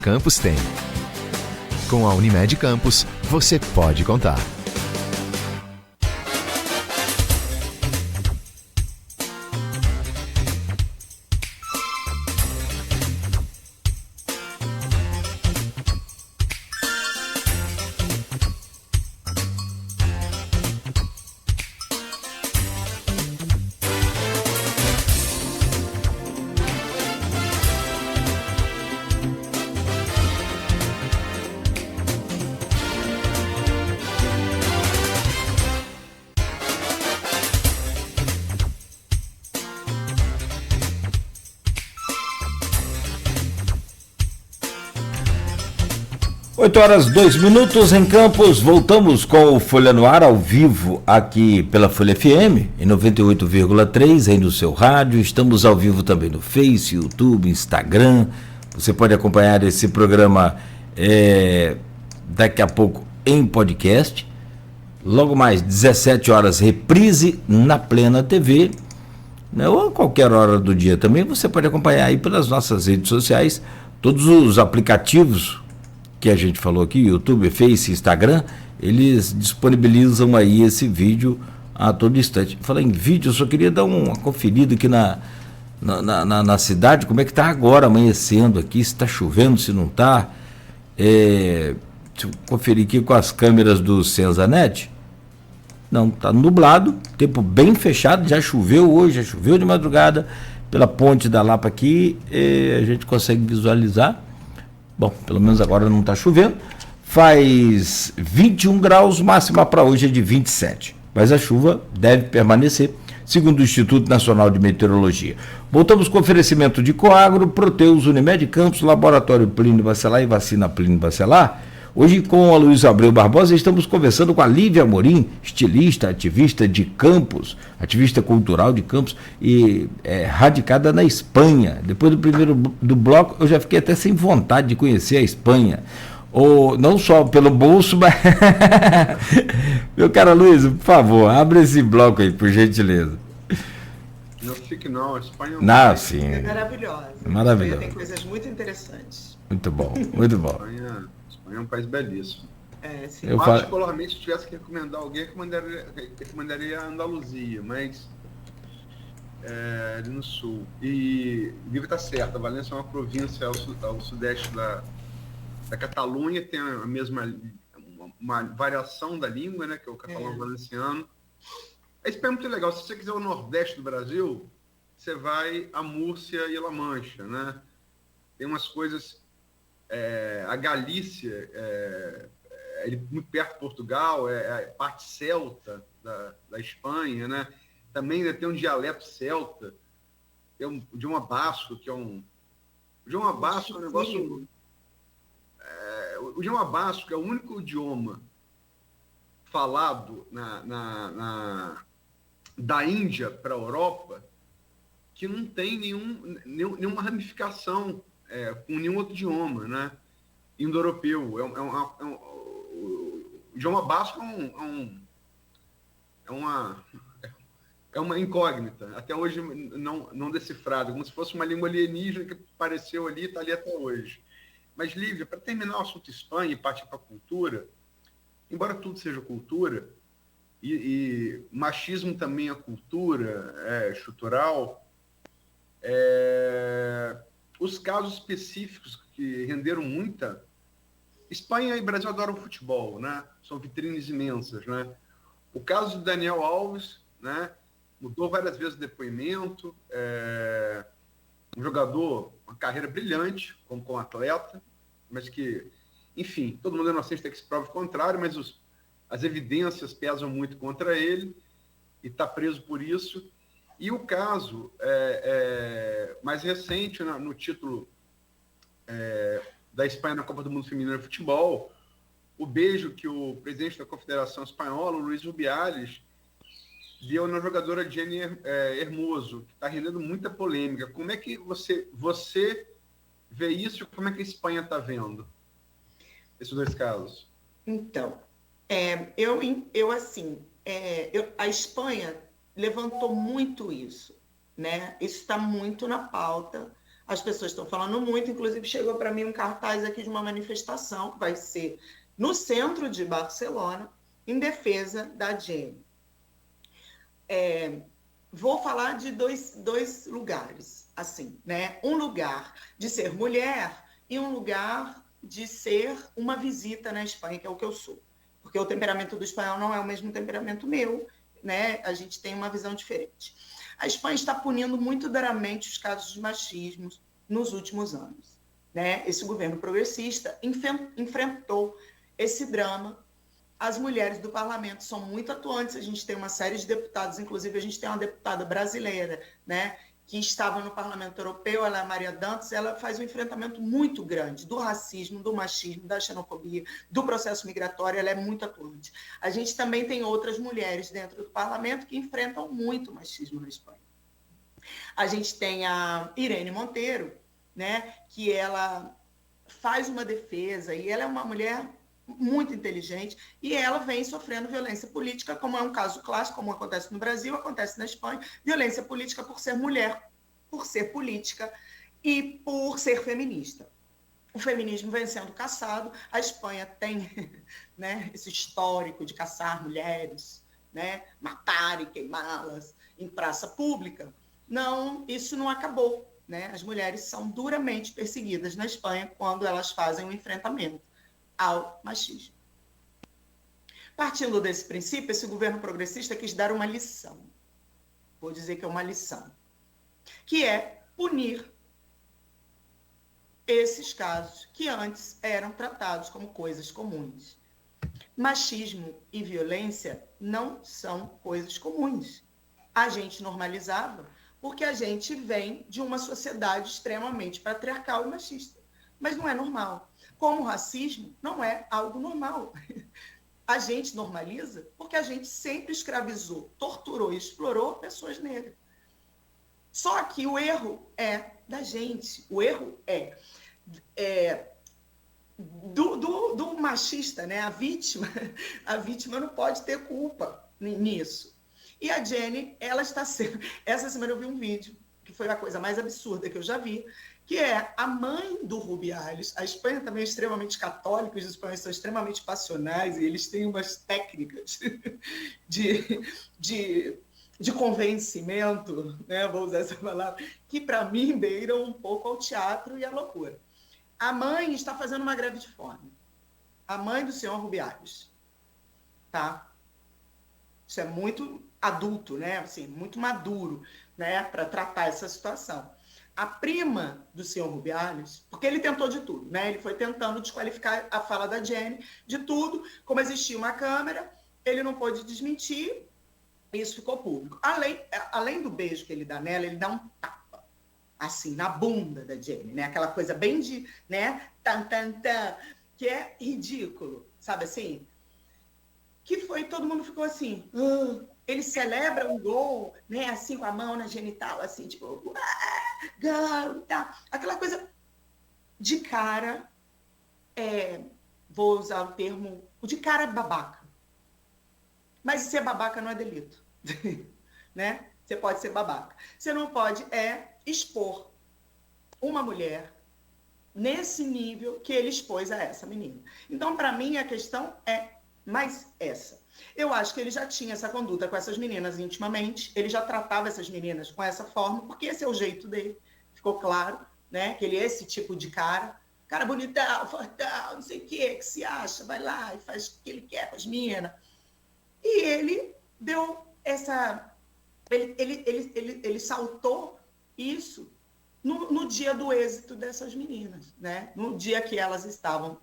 Campos tem. Com a Unimed Campos, você pode contar. Oito horas, 2 minutos em Campos, voltamos com o Folha no Ar ao vivo aqui pela Folha FM, em 98,3 aí no seu rádio, estamos ao vivo também no Face, YouTube, Instagram, você pode acompanhar esse programa daqui a pouco em podcast, logo mais 17 horas reprise na Plena TV, né, ou a qualquer hora do dia também, você pode acompanhar aí pelas nossas redes sociais, todos os aplicativos que a gente falou aqui, YouTube, Face, Instagram, eles disponibilizam aí esse vídeo a todo instante. Falar em vídeo, eu só queria dar uma conferida aqui na cidade, como é que está agora amanhecendo aqui, se está chovendo, se não está. Deixa eu conferir aqui com as câmeras do Senzanet. Não, está nublado, tempo bem fechado, já choveu hoje, já choveu de madrugada, pela ponte da Lapa aqui, a gente consegue visualizar. Bom, pelo menos agora não está chovendo. Faz 21 graus, máxima para hoje é de 27. Mas a chuva deve permanecer, segundo o Instituto Nacional de Meteorologia. Voltamos com oferecimento de Coagro, Proteus, Unimed Campos, Laboratório Plínio Bacelar e Vacina Plínio Bacelar. Hoje com a Luiz Abreu Barbosa estamos conversando com a Lívia Amorim, estilista, ativista de Campos, ativista cultural de Campos e radicada na Espanha. Depois do primeiro do bloco eu já fiquei até sem vontade de conhecer a Espanha. Não só pelo bolso, mas... Meu caro Luiz, por favor, abre esse bloco aí, por gentileza. Não fique não, a Espanha sim. É maravilhosa. Maravilhosa. Tem coisas muito interessantes. Muito bom, muito bom. É um país belíssimo. Sim. Eu particularmente, se tivesse que recomendar alguém, recomendaria a Andaluzia, mas ali no sul. E o livro está certo, a Valência é uma província ao sudeste da Catalunha, tem a mesma uma variação da língua, né, que é o catalão valenciano. A Espanha é muito legal. Se você quiser o nordeste do Brasil, você vai a Múrcia e La Mancha, né? Tem umas coisas... a Galícia é muito perto de Portugal, é a parte celta da Espanha, né? Também tem um dialeto celta, tem um idioma basco, que é um... O idioma basco é um negócio... o idioma basco é o único idioma falado da Índia para a Europa que não tem nenhuma ramificação com nenhum outro idioma, né? Indo-europeu. O idioma basco é uma incógnita, até hoje não decifrada, como se fosse uma língua alienígena que apareceu ali e está ali até hoje. Mas, Lívia, para terminar o assunto Espanha e partir para a cultura, embora tudo seja cultura, e machismo também é cultura, estrutural, os casos específicos que renderam muita... Espanha e Brasil adoram futebol, né? São vitrines imensas, né? O caso do Daniel Alves, né? Mudou várias vezes o depoimento, um jogador, uma carreira brilhante como atleta, mas que, enfim, todo mundo é inocente, tem que se prova o contrário, mas as evidências pesam muito contra ele e está preso por isso. E o caso mais recente, no título da Espanha na Copa do Mundo Feminino de Futebol, o beijo que o presidente da Confederação Espanhola, Luís Rubiales, deu na jogadora Jenny Hermoso, que está rendendo muita polêmica. Como é que você vê isso e como é que a Espanha está vendo esses dois casos? Então, a Espanha levantou muito isso, né? Isso está muito na pauta. As pessoas estão falando muito, inclusive chegou para mim um cartaz aqui de uma manifestação que vai ser no centro de Barcelona, em defesa da Jenny. Vou falar de dois lugares, assim, né? Um lugar de ser mulher e um lugar de ser uma visita na Espanha, que é o que eu sou. Porque o temperamento do espanhol não é o mesmo temperamento meu, né? A gente tem uma visão diferente. A Espanha está punindo muito duramente os casos de machismo nos últimos anos, né? Esse governo progressista enfrentou esse drama. As mulheres do parlamento são muito atuantes, a gente tem uma série de deputados, inclusive a gente tem uma deputada brasileira, né, que estava no Parlamento Europeu, ela é a Maria Dantas, ela faz um enfrentamento muito grande do racismo, do machismo, da xenofobia, do processo migratório, ela é muito atuante. A gente também tem outras mulheres dentro do parlamento que enfrentam muito o machismo na Espanha. A gente tem a Irene Monteiro, né, que ela faz uma defesa, e ela é uma mulher muito inteligente, e ela vem sofrendo violência política, como é um caso clássico, como acontece no Brasil, acontece na Espanha, violência política por ser mulher, por ser política e por ser feminista. O feminismo vem sendo caçado, a Espanha tem, né, esse histórico de caçar mulheres, né, matar e queimá-las em praça pública. Não, isso não acabou, né? As mulheres são duramente perseguidas na Espanha quando elas fazem um enfrentamento ao machismo. Partindo desse princípio, esse governo progressista quis dar uma lição. Vou dizer que é uma lição. Que é punir esses casos que antes eram tratados como coisas comuns. Machismo e violência não são coisas comuns. A gente normalizava porque a gente vem de uma sociedade extremamente patriarcal e machista. Mas não é normal. Como o racismo não é algo normal. A gente normaliza porque a gente sempre escravizou, torturou e explorou pessoas negras. Só que o erro é da gente. O erro é do machista, né? A vítima não pode ter culpa nisso. E a Jenny, ela está sendo... Essa semana eu vi um vídeo, que foi a coisa mais absurda que eu já vi, que é a mãe do Rubiales. A Espanha também é extremamente católica, os espanhóis são extremamente passionais, e eles têm umas técnicas de convencimento, né? Vou usar essa palavra, que para mim beiram um pouco ao teatro e à loucura. A mãe está fazendo uma greve de fome. A mãe do senhor Rubiales. Tá? Isso é muito adulto, né? Assim, muito maduro, né? Para tratar essa situação. A prima do senhor Rubiales, porque ele tentou de tudo, né? Ele foi tentando desqualificar a fala da Jenny de tudo. Como existia uma câmera, ele não pôde desmentir, isso ficou público. Além do beijo que ele dá nela, ele dá um tapa, assim, na bunda da Jenny, né? Aquela coisa bem de, né? Tan, tan, tan, que é ridículo, sabe assim? Que foi, todo mundo ficou assim, ele celebra um gol, né? Assim, com a mão na genital, assim, tipo, gol, tá. Aquela coisa de cara, vou usar o termo, o de cara babaca. Mas ser babaca não é delito, né? Você pode ser babaca. Você não pode expor uma mulher nesse nível que ele expôs a essa menina. Então, para mim, a questão é mais essa. Eu acho que ele já tinha essa conduta com essas meninas intimamente, ele já tratava essas meninas com essa forma, porque esse é o jeito dele, ficou claro, né? Que ele é esse tipo de cara bonitão, fortão, não sei o que se acha, vai lá e faz o que ele quer com as meninas. E ele deu essa... Ele saltou isso no dia do êxito dessas meninas, né? No dia que elas estavam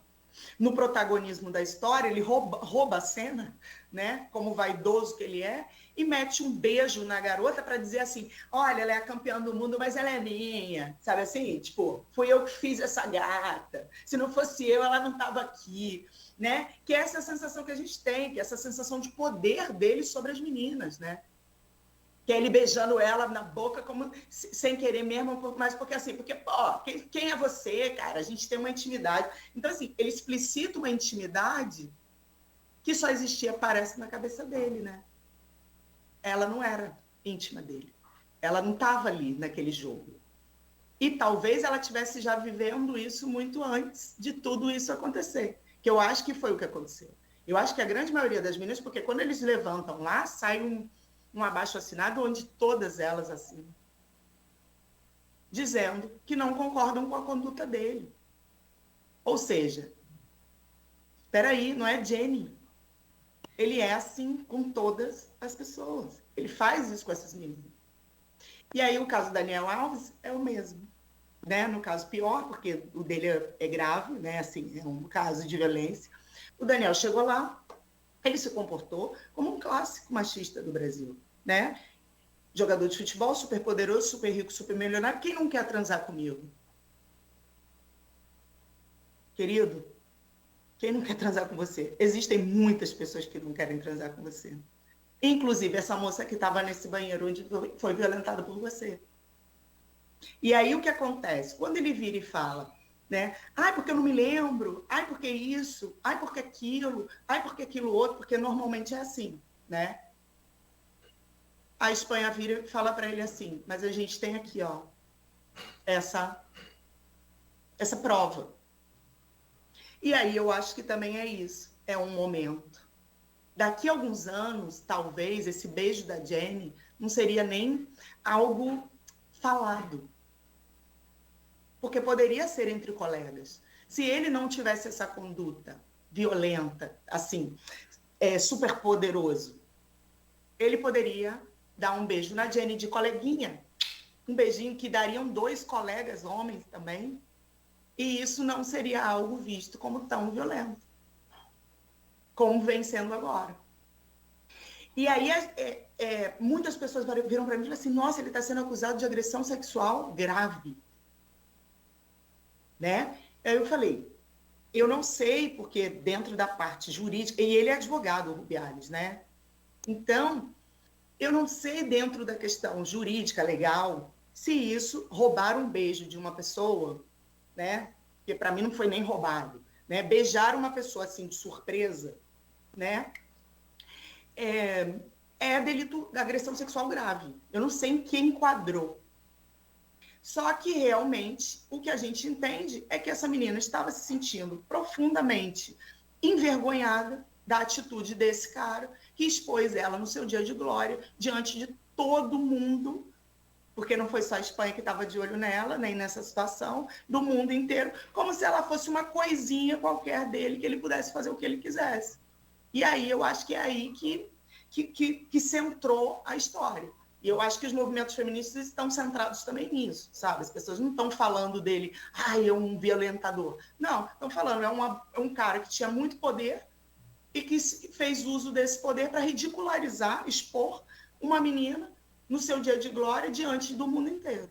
no protagonismo da história, ele rouba a cena, né? Como vaidoso que ele é, e mete um beijo na garota para dizer assim, olha, ela é a campeã do mundo, mas ela é minha, sabe assim? Tipo, fui eu que fiz essa gata, se não fosse eu, ela não estava aqui, né? Que é essa sensação que a gente tem, que é essa sensação de poder dele sobre as meninas, né? Que é ele beijando ela na boca como sem querer mesmo, mas porque assim, porque, ó, quem é você, cara? A gente tem uma intimidade. Então, assim, ele explicita uma intimidade que só existia, parece, na cabeça dele, né? Ela não era íntima dele. Ela não estava ali naquele jogo. E talvez ela tivesse já vivendo isso muito antes de tudo isso acontecer, que eu acho que foi o que aconteceu. Eu acho que a grande maioria das meninas, porque quando eles levantam lá, sai um abaixo-assinado onde todas elas assinam, dizendo que não concordam com a conduta dele. Ou seja, espera aí, não é Jenny. Ele é assim com todas as pessoas. Ele faz isso com essas meninas. E aí o caso do Daniel Alves é o mesmo. Né? No caso pior, porque o dele é grave, né? Assim, é um caso de violência. O Daniel chegou lá, ele se comportou como um clássico machista do Brasil. Né? Jogador de futebol, super poderoso, super rico, super milionário. Quem não quer transar comigo? Querido, quem não quer transar com você? Existem muitas pessoas que não querem transar com você. Inclusive essa moça que estava nesse banheiro onde foi violentada por você. E aí o que acontece? Quando ele vira e fala, né? Ai, porque eu não me lembro. Ai, porque isso. Ai, porque aquilo. Ai, porque aquilo outro. Porque normalmente é assim, né? A Espanha vira e fala para ele assim, mas a gente tem aqui, ó, essa prova. E aí eu acho que também é isso. É um momento. Daqui a alguns anos, talvez, esse beijo da Jenny não seria nem algo falado. Porque poderia ser entre colegas. Se ele não tivesse essa conduta violenta, assim, super poderoso, ele poderia dar um beijo na Jenny de coleguinha. Um beijinho que dariam 2 colegas homens também. E isso não seria algo visto como tão violento, como vem sendo agora. E aí muitas pessoas viram para mim e falaram assim, nossa, ele está sendo acusado de agressão sexual grave. Né? Aí eu falei, eu não sei, porque dentro da parte jurídica, e ele é advogado, o Rubiales, né? Então, eu não sei dentro da questão jurídica, legal, se isso, roubar um beijo de uma pessoa, né? Porque para mim não foi nem roubado, né? Beijar uma pessoa assim de surpresa, né? É delito de agressão sexual grave. Eu não sei em que enquadrou. Só que realmente o que a gente entende é que essa menina estava se sentindo profundamente envergonhada da atitude desse cara que expôs ela no seu dia de glória diante de todo mundo, porque não foi só a Espanha que estava de olho nela, nem nessa situação, do mundo inteiro, como se ela fosse uma coisinha qualquer dele, que ele pudesse fazer o que ele quisesse. E aí eu acho que é aí que centrou a história. E eu acho que os movimentos feministas estão centrados também nisso, sabe? As pessoas não estão falando dele, é um violentador. Não, estão falando, é um cara que tinha muito poder e que fez uso desse poder para ridicularizar, expor uma menina no seu dia de glória diante do mundo inteiro.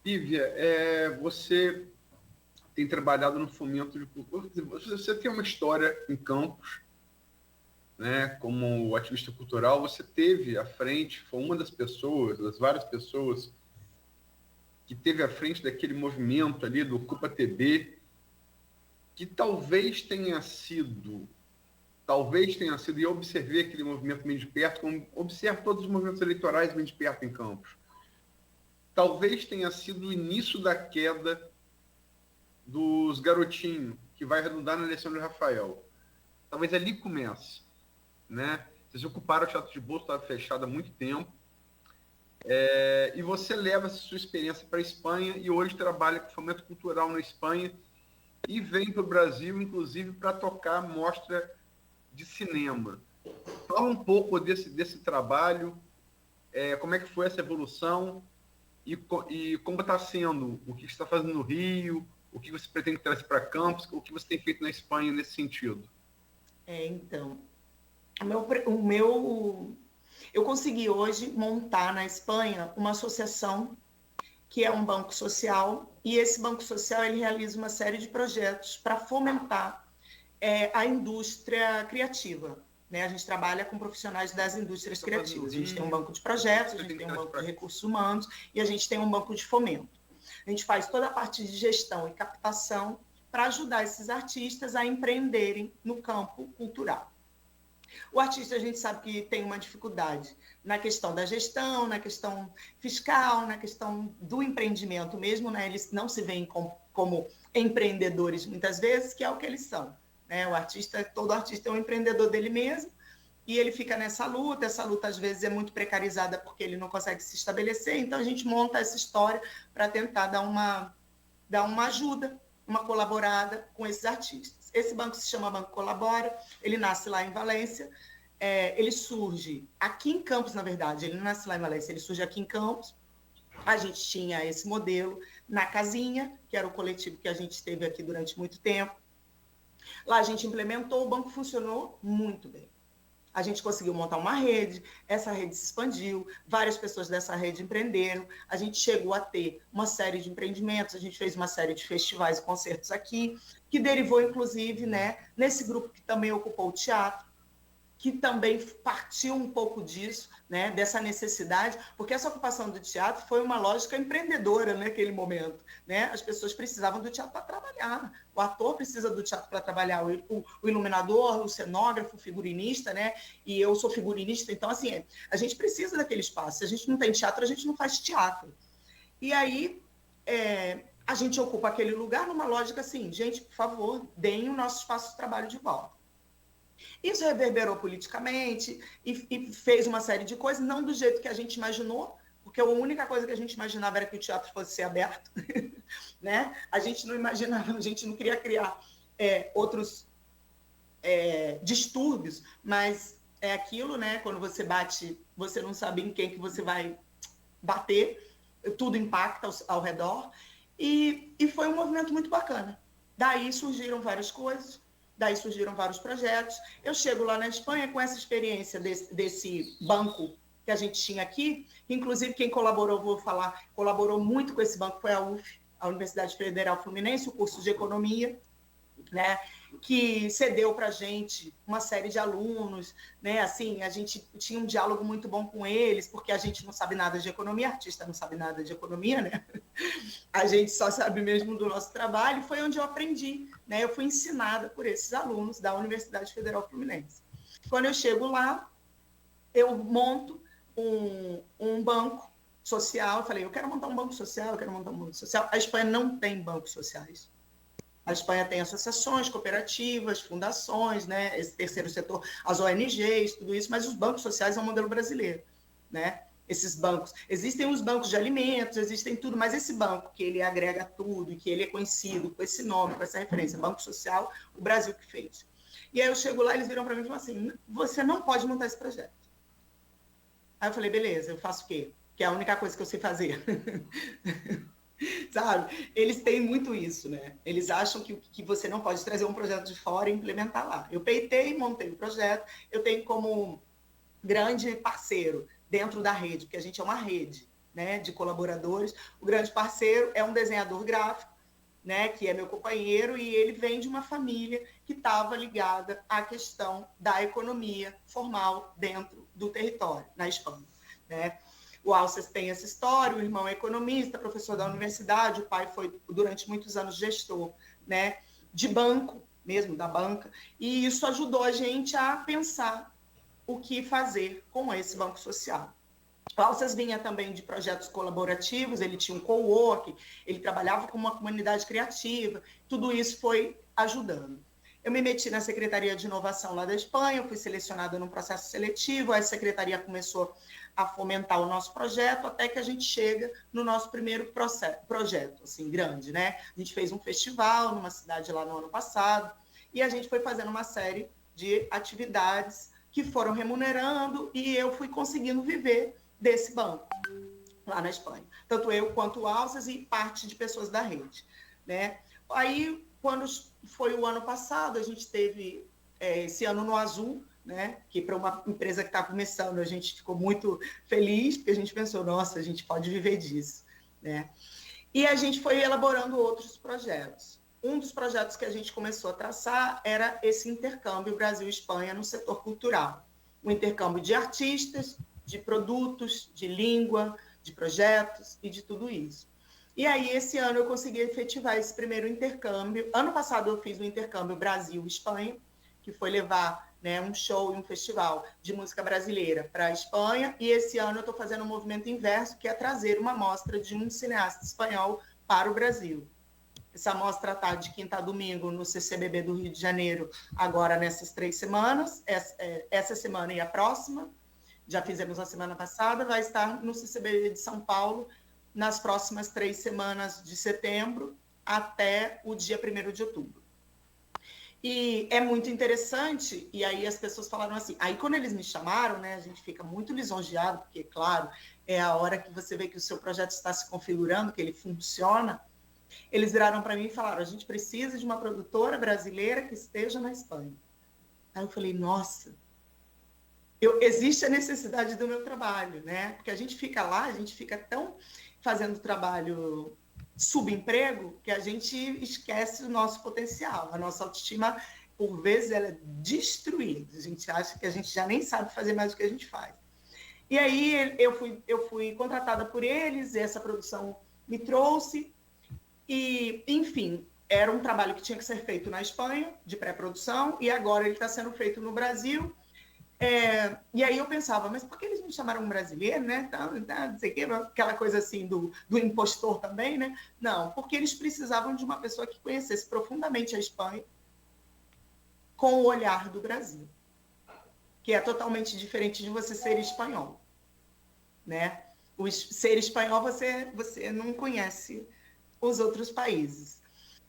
Lívia, você tem trabalhado no fomento de cultura. Você tem uma história em Campos, né, como ativista cultural. Você teve à frente, foi uma das pessoas, das várias pessoas que teve à frente daquele movimento ali do Ocupa TB, que talvez tenha sido, e eu observei aquele movimento bem de perto, como observo todos os movimentos eleitorais bem de perto em Campos. Talvez tenha sido o início da queda dos garotinhos, que vai redundar na eleição de Rafael. Talvez ali comece, né? Vocês ocuparam o Teatro de Bolso, estava fechado há muito tempo, e você leva essa sua experiência para a Espanha e hoje trabalha com fomento cultural na Espanha e vem para o Brasil, inclusive, para tocar mostra de cinema. Fala um pouco desse trabalho, como é que foi essa evolução e como está sendo, o que você está fazendo no Rio, o que você pretende trazer para Campos, o que você tem feito na Espanha nesse sentido. Então, eu consegui hoje montar na Espanha uma associação que é um banco social, e esse banco social ele realiza uma série de projetos para fomentar a indústria criativa. Né? A gente trabalha com profissionais das indústrias criativas. A gente tem um banco de projetos, a gente tem um banco de recursos humanos e a gente tem um banco de fomento. A gente faz toda a parte de gestão e captação para ajudar esses artistas a empreenderem no campo cultural. O artista, a gente sabe que tem uma dificuldade na questão da gestão, na questão fiscal, na questão do empreendimento mesmo, né? Eles não se veem como empreendedores muitas vezes, que é o que eles são, né? Todo artista é um empreendedor dele mesmo, e ele fica nessa luta. Essa luta às vezes é muito precarizada porque ele não consegue se estabelecer, então a gente monta essa história para tentar dar uma ajuda, uma colaborada com esses artistas. Esse banco se chama Banco Colabora, ele nasce lá em Valência, ele surge aqui em Campos, na verdade, ele não nasce lá em Valência, ele surge aqui em Campos. A gente tinha esse modelo na Casinha, que era o coletivo que a gente teve aqui durante muito tempo. Lá a gente implementou, o banco funcionou muito bem. A gente conseguiu montar uma rede, essa rede se expandiu, várias pessoas dessa rede empreenderam, a gente chegou a ter uma série de empreendimentos, a gente fez uma série de festivais e concertos aqui, que derivou, inclusive, né, nesse grupo que também ocupou o teatro, que também partiu um pouco disso, né, dessa necessidade, porque essa ocupação do teatro foi uma lógica empreendedora naquele momento, né? As pessoas precisavam do teatro para trabalhar, o ator precisa do teatro para trabalhar, o iluminador, o cenógrafo, o figurinista, né? E eu sou figurinista, então, assim, a gente precisa daquele espaço. Se a gente não tem teatro, a gente não faz teatro. E aí, a gente ocupa aquele lugar numa lógica assim, gente, por favor, deem o nosso espaço de trabalho de volta. Isso reverberou politicamente e fez uma série de coisas, não do jeito que a gente imaginou, porque a única coisa que a gente imaginava era que o teatro fosse ser aberto, né? A gente não imaginava, a gente não queria criar outros distúrbios, mas é aquilo, né? Quando você bate, você não sabe em quem que você vai bater, tudo impacta ao redor, e foi um movimento muito bacana. Daí surgiram várias coisas, daí surgiram vários projetos. Eu chego lá na Espanha com essa experiência desse banco que a gente tinha aqui, inclusive quem colaborou, vou falar, colaborou muito com esse banco foi a UF, a Universidade Federal Fluminense, o curso de Economia, né, que cedeu para a gente uma série de alunos, né, assim, a gente tinha um diálogo muito bom com eles, porque a gente não sabe nada de economia, artista não sabe nada de economia, né, a gente só sabe mesmo do nosso trabalho. Foi onde eu aprendi, né, eu fui ensinada por esses alunos da Universidade Federal Fluminense. Quando eu chego lá, eu monto um banco social, eu falei, eu quero montar um banco social, A Espanha não tem bancos sociais. A Espanha tem associações, cooperativas, fundações, né, esse terceiro setor, as ONGs, tudo isso, mas os bancos sociais é um modelo brasileiro, né? Esses bancos, existem os bancos de alimentos, existem tudo, mas esse banco que ele agrega tudo, e que ele é conhecido com esse nome, com essa referência, Banco Social, o Brasil que fez. E aí eu chego lá, eles viram para mim e falam assim, você não pode montar esse projeto. Aí eu falei, beleza, eu faço o quê? Que é a única coisa que eu sei fazer. Sabe? Eles têm muito isso, né? Eles acham que você não pode trazer um projeto de fora e implementar lá. Eu peitei, montei o projeto, eu tenho como grande parceiro dentro da rede, porque a gente é uma rede, né, de colaboradores. O grande parceiro é um desenhador gráfico, né, que é meu companheiro, e ele vem de uma família que estava ligada à questão da economia formal dentro do território, na Espanha, né? O Alces tem essa história, o irmão é economista, professor da universidade, o pai foi, durante muitos anos, gestor, né, de banco, mesmo da banca, e isso ajudou a gente a pensar o que fazer com esse banco social. O Alces vinha também de projetos colaborativos, ele tinha um co-work, ele trabalhava com uma comunidade criativa, tudo isso foi ajudando. Eu me meti na Secretaria de Inovação lá da Espanha, eu fui selecionada num processo seletivo, a Secretaria começou a fomentar o nosso projeto, até que a gente chega no nosso primeiro projeto, assim, grande, né? A gente fez um festival numa cidade lá no ano passado, e a gente foi fazendo uma série de atividades que foram remunerando, e eu fui conseguindo viver desse banco lá na Espanha. Tanto eu quanto o Alces e parte de pessoas da rede, né? Aí, quando foi o ano passado, a gente teve esse ano no Azul, né, que para uma empresa que está começando, a gente ficou muito feliz, porque a gente pensou, nossa, a gente pode viver disso, né? E a gente foi elaborando outros projetos. Um dos projetos que a gente começou a traçar era esse intercâmbio Brasil-Espanha no setor cultural. O intercâmbio de artistas, de produtos, de língua, de projetos e de tudo isso. E aí, esse ano, eu consegui efetivar esse primeiro intercâmbio. Ano passado, eu fiz o intercâmbio Brasil-Espanha, que foi levar, né, um show e um festival de música brasileira para a Espanha, e esse ano eu estou fazendo um movimento inverso, que é trazer uma mostra de um cineasta espanhol para o Brasil. Essa mostra está de quinta a domingo no CCBB do Rio de Janeiro, agora nessas 3 semanas, essa semana e a próxima, já fizemos na semana passada, vai estar no CCBB de São Paulo nas próximas 3 semanas de setembro até o dia 1º de outubro. E é muito interessante, e aí as pessoas falaram assim, aí quando eles me chamaram, né, a gente fica muito lisonjeado, porque, claro, é a hora que você vê que o seu projeto está se configurando, que ele funciona. Eles viraram para mim e falaram, a gente precisa de uma produtora brasileira que esteja na Espanha. Aí eu falei, nossa, existe a necessidade do meu trabalho, né? Porque a gente fica lá, a gente fica tão fazendo trabalho subemprego que a gente esquece o nosso potencial. A nossa autoestima, por vezes, ela é destruída. A gente acha que a gente já nem sabe fazer mais o que a gente faz. E aí eu fui contratada por eles, essa produção me trouxe, e, enfim, era um trabalho que tinha que ser feito na Espanha, de pré-produção, e agora ele está sendo feito no Brasil. E aí eu pensava, mas por que eles me chamaram brasileiro, né? Não sei o quê, aquela coisa assim do impostor também, né? Não, porque eles precisavam de uma pessoa que conhecesse profundamente a Espanha com o olhar do Brasil, que é totalmente diferente de você ser espanhol, né? Ser espanhol, você não conhece os outros países.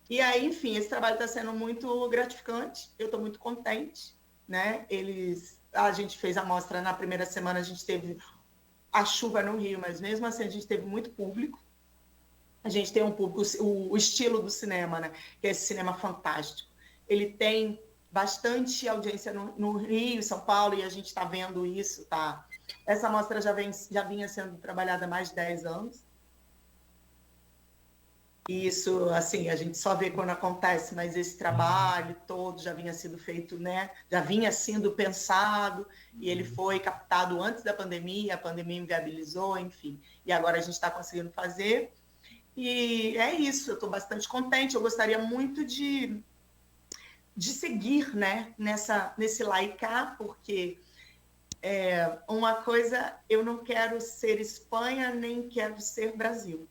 E aí, enfim, esse trabalho está sendo muito gratificante, eu estou muito contente, né? A gente fez a mostra na primeira semana, a gente teve a chuva no Rio, mas mesmo assim a gente teve muito público. A gente tem um público, o estilo do cinema, né? Que é esse cinema fantástico. Ele tem bastante audiência no Rio, São Paulo, e a gente está vendo isso, tá? Essa mostra já vinha sendo trabalhada há mais de 10 anos. E isso, assim, a gente só vê quando acontece, mas esse trabalho todo já vinha sendo feito, né? Já vinha sendo pensado, e ele foi captado antes da pandemia, a pandemia inviabilizou, enfim. E agora a gente está conseguindo fazer. E é isso, eu estou bastante contente. Eu gostaria muito de seguir, né, nesse lá e cá, porque uma coisa, eu não quero ser Espanha, nem quero ser Brasil.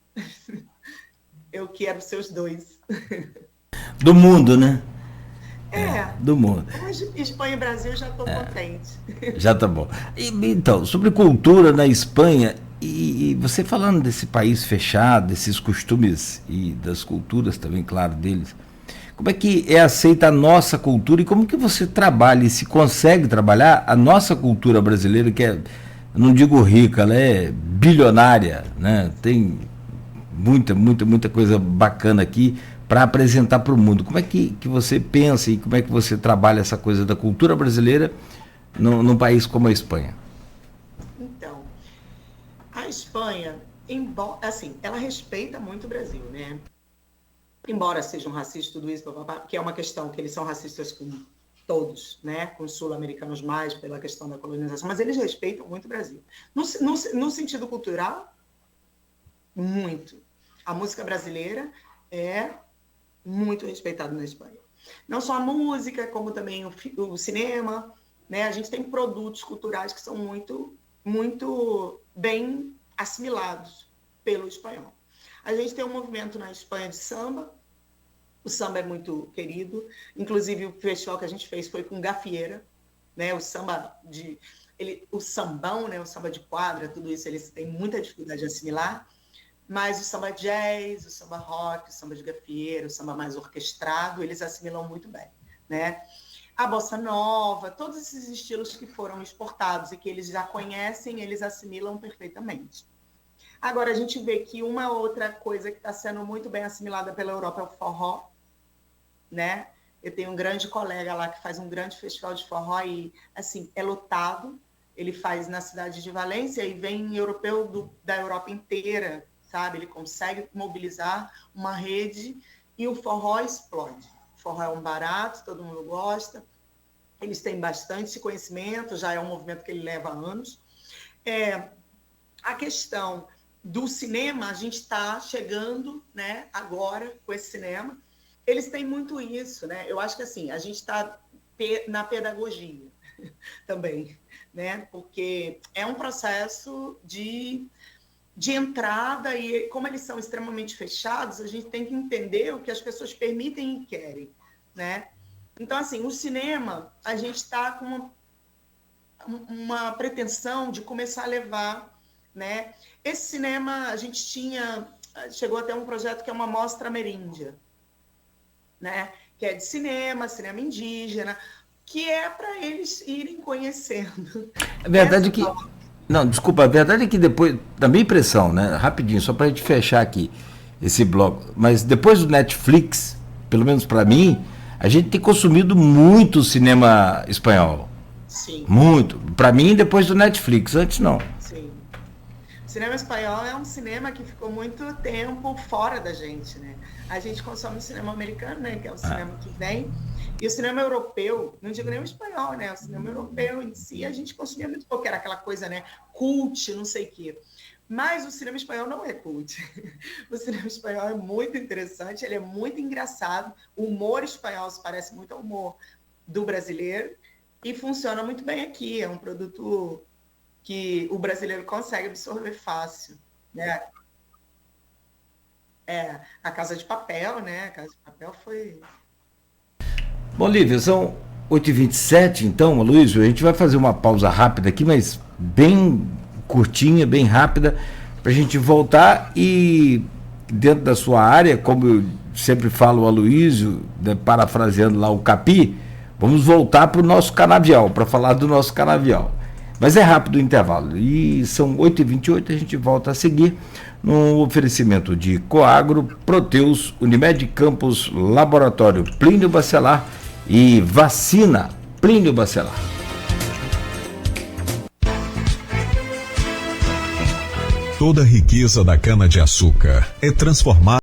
Eu quero ser os dois. Do mundo, né? Do mundo. Hoje, Espanha e Brasil, já estou contente. Já tá bom. Então, sobre cultura na Espanha, e você falando desse país fechado, desses costumes e das culturas também, claro, deles, como é que é aceita a nossa cultura e como que você trabalha e se consegue trabalhar a nossa cultura brasileira, que é, não digo rica, ela é bilionária, né? Tem muita coisa bacana aqui para apresentar para o mundo. Como é que você pensa e como é que você trabalha essa coisa da cultura brasileira num país como a Espanha? Então, a Espanha, assim, ela respeita muito o Brasil, né? Embora sejam racistas, tudo isso, que é uma questão que eles são racistas com todos, né? Com os sul-americanos mais, pela questão da colonização, mas eles respeitam muito o Brasil. No sentido cultural, muito. A música brasileira é muito respeitada na Espanha. Não só a música, como também o cinema, né? A gente tem produtos culturais que são muito bem assimilados pelo espanhol. A gente tem um movimento na Espanha de samba. O samba é muito querido. Inclusive, o festival que a gente fez foi com gafieira, né? O sambão, né? O samba de quadra, tudo isso eles têm muita dificuldade de assimilar. Mas o samba jazz, o samba rock, o samba de gafieira, o samba mais orquestrado, eles assimilam muito bem, né? A bossa nova, todos esses estilos que foram exportados e que eles já conhecem, eles assimilam perfeitamente. Agora, a gente vê que uma outra coisa que está sendo muito bem assimilada pela Europa é o forró, né? Eu tenho um grande colega lá que faz um grande festival de forró e, assim, é lotado. Ele faz na cidade de Valência e vem europeu da Europa inteira, sabe? Ele consegue mobilizar uma rede e o forró explode. O forró é um barato, todo mundo gosta. Eles têm bastante conhecimento, já é um movimento que ele leva anos. A questão do cinema, a gente está chegando, né, agora com esse cinema. Eles têm muito isso, né? Eu acho que assim, a gente está na pedagogia também, né? Porque é um processo de entrada e como eles são extremamente fechados, a gente tem que entender o que as pessoas permitem e querem, né? Então, assim, o cinema, a gente está com uma pretensão de começar a levar, né? Esse cinema, a gente chegou até um projeto que é uma mostra ameríndia, né? Que é de cinema indígena, que é para eles irem conhecendo. A verdade é que... Não, desculpa, a verdade é que depois, da minha impressão, né? Rapidinho, só para a gente fechar aqui esse bloco, mas depois do Netflix, pelo menos para mim, a gente tem consumido muito cinema espanhol. Sim. Muito. Para mim, depois do Netflix, antes não. Sim. O cinema espanhol é um cinema que ficou muito tempo fora da gente, né? A gente consome o cinema americano, né? Que é o cinema que vem. E o cinema europeu, não digo nem o espanhol, né? O cinema europeu em si, a gente consumia muito pouco. Era aquela coisa, né? Cult, não sei o quê. Mas o cinema espanhol não é cult. O cinema espanhol é muito interessante, ele é muito engraçado. O humor espanhol se parece muito ao humor do brasileiro e funciona muito bem aqui. É um produto que o brasileiro consegue absorver fácil, né? A Casa de Papel, né? A Casa de Papel foi... Bom, Lívia, são 8h27, então, Aloysio, a gente vai fazer uma pausa rápida aqui, mas bem curtinha, bem rápida, para a gente voltar e, dentro da sua área, como eu sempre falo, Aloysio, né, parafraseando lá o Capi, vamos voltar para o nosso canavial, para falar do nosso canavial. Mas é rápido o intervalo. E são 8h28, a gente volta a seguir no oferecimento de Coagro, Proteus, Unimed Campos, Laboratório Plínio Bacelar e Vacina Plínio Bacelar. Toda a riqueza da cana-de-açúcar é transformada